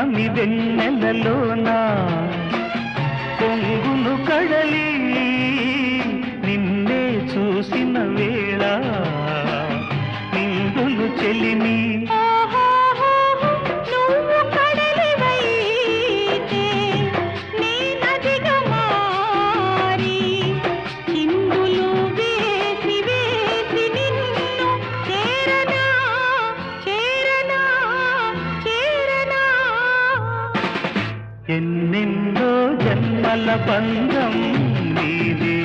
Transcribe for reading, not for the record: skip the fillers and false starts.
పున్నమి వెన్నెలలోన పొంగును కడలి నిన్నే చూసిన వేళ నిండును చెలిమి ఎన్నెన్నో జన్మల బంధం నీది